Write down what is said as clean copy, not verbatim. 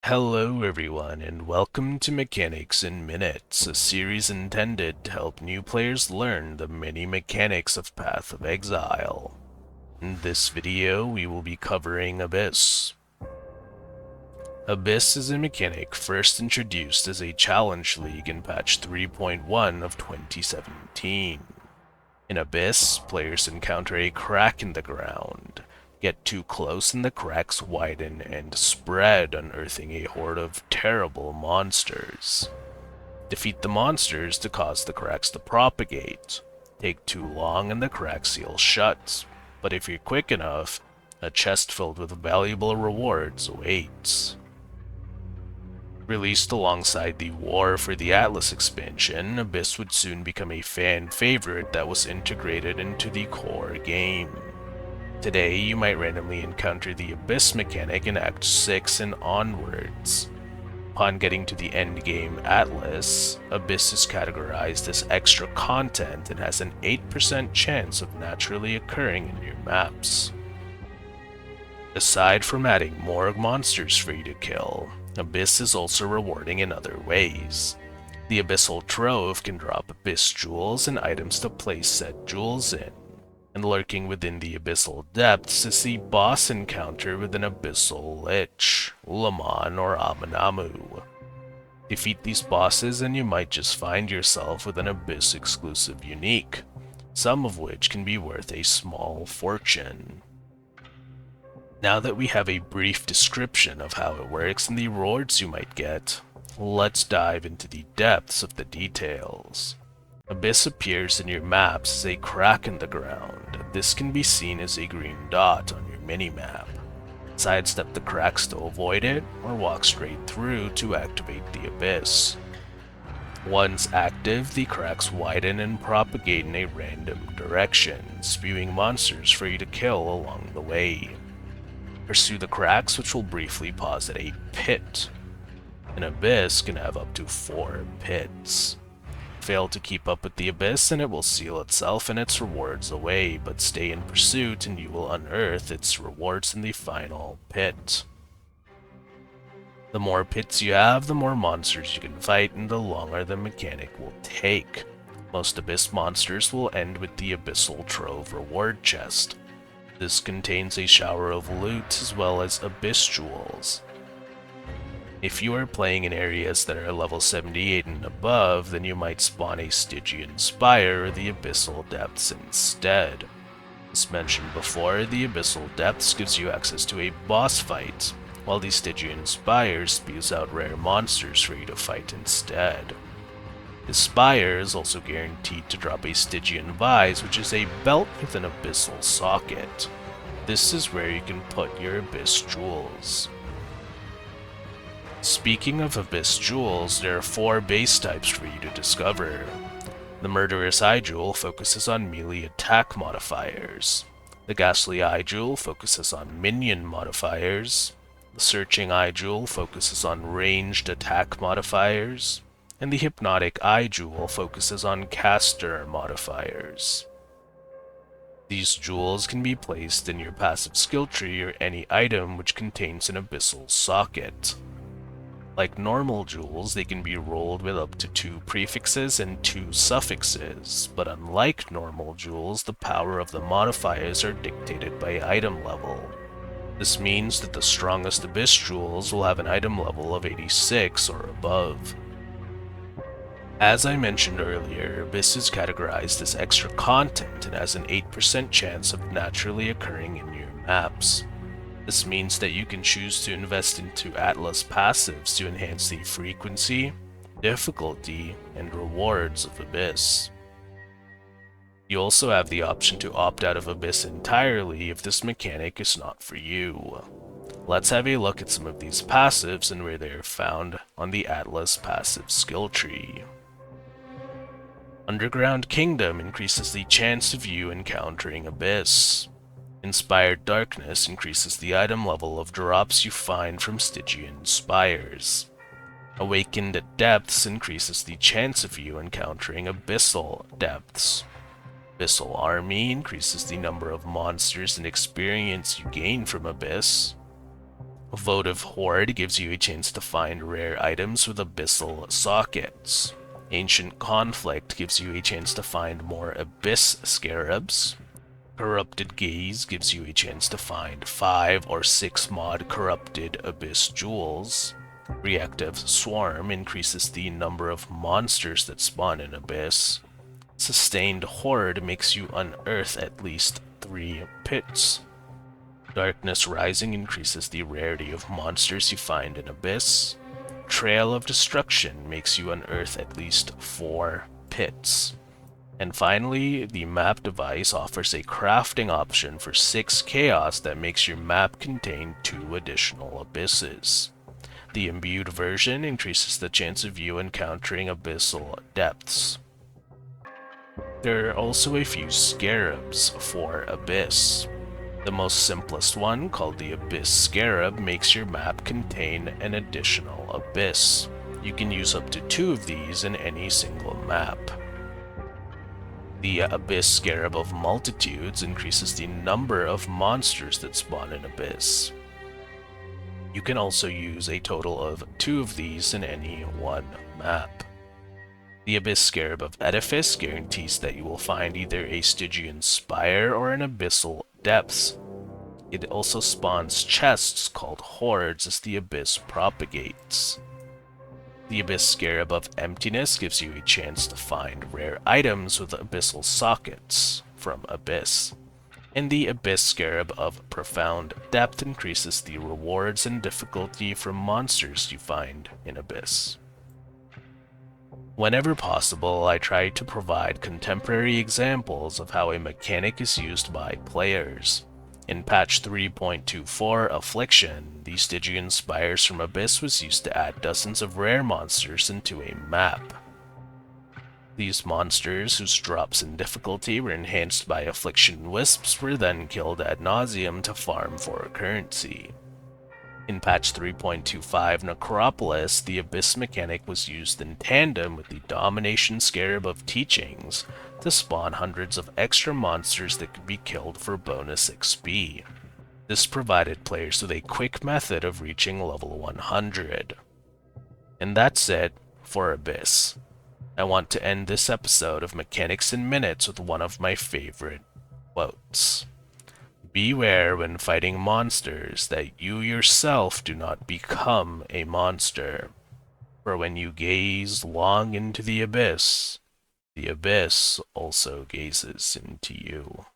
Hello everyone, and welcome to Mechanics in Minutes, a series intended to help new players learn the many mechanics of Path of Exile. In this video, we will be covering Abyss. Abyss is a mechanic first introduced as a challenge league in patch 3.1 of 2017. In Abyss, players encounter a crack in the ground, get too close and the cracks widen and spread, unearthing a horde of terrible monsters. Defeat the monsters to cause the cracks to propagate. Take too long and the cracks seal shut, but if you're quick enough, a chest filled with valuable rewards awaits. Released alongside the War for the Atlas expansion, Abyss would soon become a fan favorite that was integrated into the core game. Today, you might randomly encounter the Abyss mechanic in Act 6 and onwards. Upon getting to the endgame Atlas, Abyss is categorized as extra content and has an 8% chance of naturally occurring in your maps. Aside from adding more monsters for you to kill, Abyss is also rewarding in other ways. The Abyssal Trove can drop Abyss jewels and items to place said jewels in. And lurking within the Abyssal Depths is the boss encounter with an Abyssal Lich, Ulamon, or Amanamu. Defeat these bosses and you might just find yourself with an Abyss exclusive unique, some of which can be worth a small fortune. Now that we have a brief description of how it works and the rewards you might get, let's dive into the depths of the details. Abyss appears in your maps as a crack in the ground. This can be seen as a green dot on your minimap. Sidestep the cracks to avoid it, or walk straight through to activate the Abyss. Once active, the cracks widen and propagate in a random direction, spewing monsters for you to kill along the way. Pursue the cracks, which will briefly pause at a pit. An Abyss can have up to 4 pits. Fail to keep up with the Abyss and it will seal itself and its rewards away, but stay in pursuit and you will unearth its rewards in the final pit. The more pits you have, the more monsters you can fight and the longer the mechanic will take. Most Abyss monsters will end with the Abyssal Trove reward chest. This contains a shower of loot as well as Abyss jewels. If you are playing in areas that are level 78 and above, then you might spawn a Stygian Spire or the Abyssal Depths instead. As mentioned before, the Abyssal Depths gives you access to a boss fight, while the Stygian Spire spews out rare monsters for you to fight instead. The Spire is also guaranteed to drop a Stygian Vise, which is a belt with an Abyssal socket. This is where you can put your Abyss jewels. Speaking of Abyss jewels, there are 4 base types for you to discover. The Murderous Eye Jewel focuses on melee attack modifiers. The Ghastly Eye Jewel focuses on minion modifiers. The Searching Eye Jewel focuses on ranged attack modifiers. And the Hypnotic Eye Jewel focuses on caster modifiers. These jewels can be placed in your passive skill tree or any item which contains an Abyssal socket. Like normal jewels, they can be rolled with up to 2 prefixes and 2 suffixes, but unlike normal jewels, the power of the modifiers are dictated by item level. This means that the strongest Abyss jewels will have an item level of 86 or above. As I mentioned earlier, Abyss is categorized as extra content and has an 8% chance of naturally occurring in your maps. This means that you can choose to invest into Atlas passives to enhance the frequency, difficulty, and rewards of Abyss. You also have the option to opt out of Abyss entirely if this mechanic is not for you. Let's have a look at some of these passives and where they are found on the Atlas passive skill tree. Underground Kingdom increases the chance of you encountering Abyss. Inspired Darkness increases the item level of drops you find from Stygian Spires. Awakened at Depths increases the chance of you encountering Abyssal Depths. Abyssal Army increases the number of monsters and experience you gain from Abyss. Votive Horde gives you a chance to find rare items with abyssal sockets. Ancient Conflict gives you a chance to find more Abyss Scarabs. Corrupted Gaze gives you a chance to find 5 or 6 mod Corrupted Abyss Jewels. Reactive Swarm increases the number of monsters that spawn in Abyss. Sustained Horde makes you unearth at least 3 pits. Darkness Rising increases the rarity of monsters you find in Abyss. Trail of Destruction makes you unearth at least 4 pits. And finally, the map device offers a crafting option for 6 chaos that makes your map contain 2 additional abysses. The imbued version increases the chance of you encountering abyssal depths. There are also a few scarabs for Abyss. The most simplest one, called the Abyss Scarab, makes your map contain an additional abyss. You can use up to 2 of these in any single map. The Abyss Scarab of Multitudes increases the number of monsters that spawn in Abyss. You can also use a total of 2 of these in any one map. The Abyss Scarab of Edifice guarantees that you will find either a Stygian Spire or an Abyssal Depths. It also spawns chests called Hordes as the Abyss propagates. The Abyss Scarab of Emptiness gives you a chance to find rare items with abyssal sockets from Abyss. And the Abyss Scarab of Profound Depth increases the rewards and difficulty from monsters you find in Abyss. Whenever possible, I try to provide contemporary examples of how a mechanic is used by players. In patch 3.24 Affliction, the Stygian Spires from Abyss was used to add dozens of rare monsters into a map. These monsters, whose drops in difficulty were enhanced by Affliction Wisps, were then killed ad nauseam to farm for currency. In patch 3.25 Necropolis, the Abyss mechanic was used in tandem with the Domination Scarab of Teachings to spawn hundreds of extra monsters that could be killed for bonus XP. This provided players with a quick method of reaching level 100. And that's it for Abyss. I want to end this episode of Mechanics in Minutes with one of my favorite quotes. Beware when fighting monsters that you yourself do not become a monster. For when you gaze long into the abyss also gazes into you.